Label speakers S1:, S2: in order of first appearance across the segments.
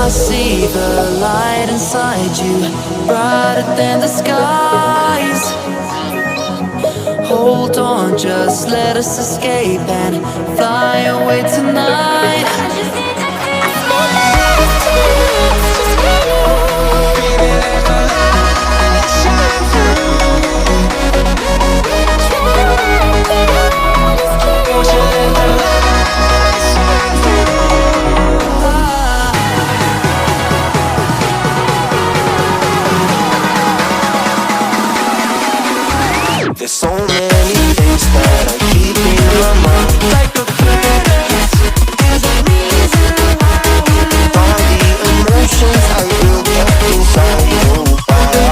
S1: I see the light inside you, brighter than the skies. Hold on, just let us escape and fly away tonight.
S2: There's so many things that I keep in my mind, like a past. There's a reason why all the emotions I built up inside your body.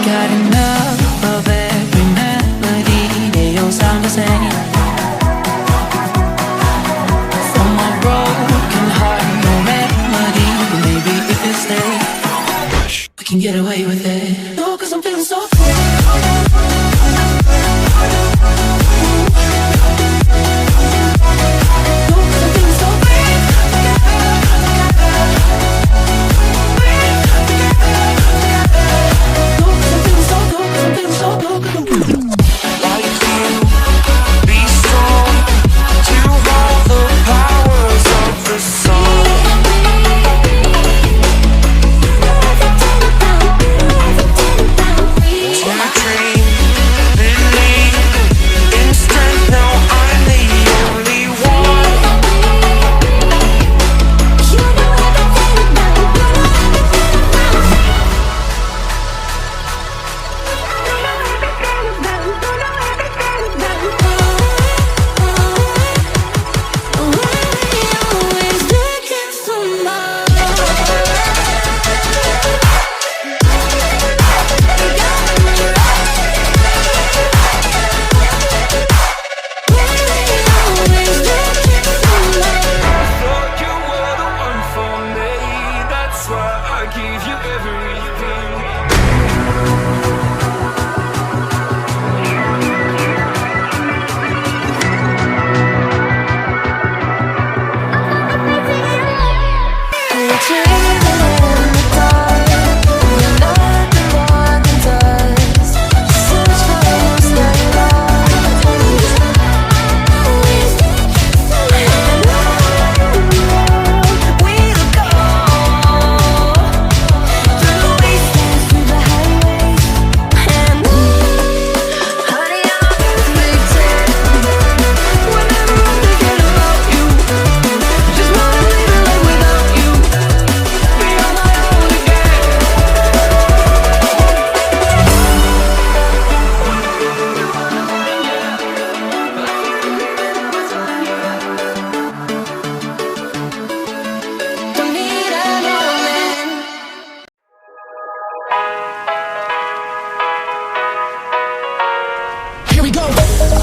S1: Got enough of every melody, they all sound the same. From my broken heart, no remedy. But maybe if you stay, we can get away with it. No, 'cause I'm feeling so free.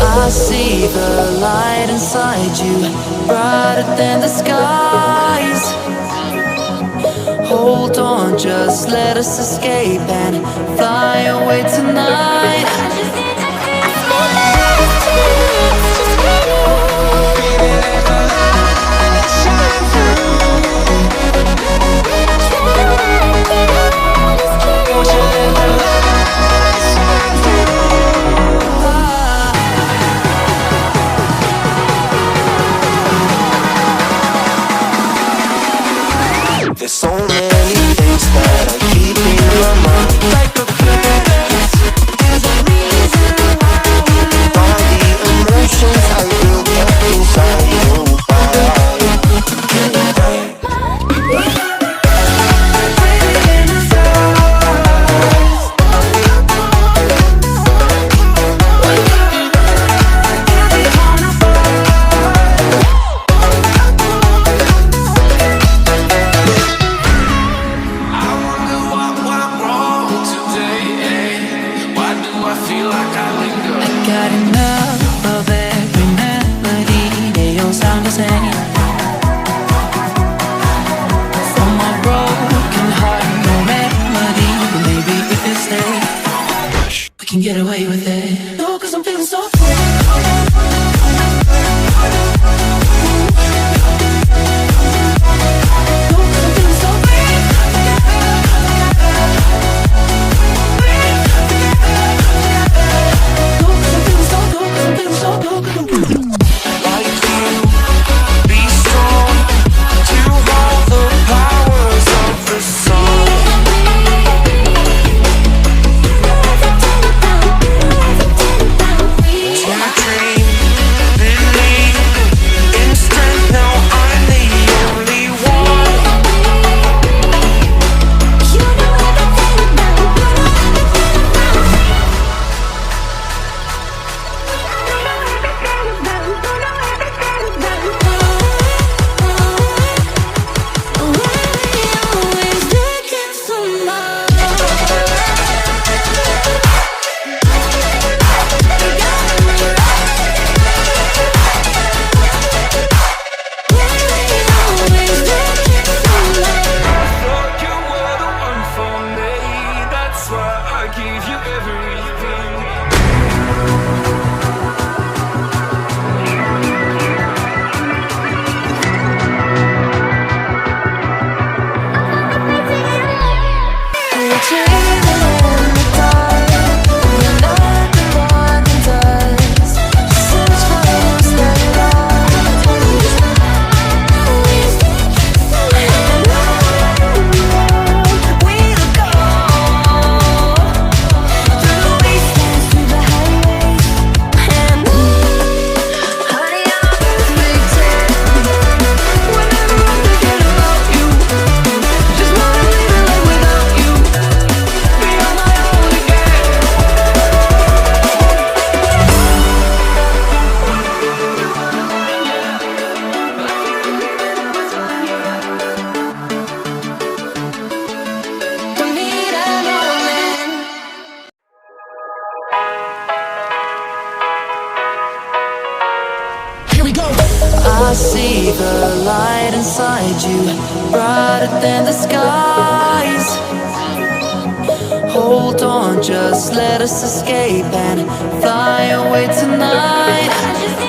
S1: I see the light inside you, brighter than the skies. Hold on, just let us escape and fly away tonight.
S2: There's so many things that I keep in my mind, like a past. There's a reason why
S1: can get away with it. No, cause I'm feeling so
S3: I see the light inside you, brighter than the skies. Hold on, just let us escape and fly away tonight.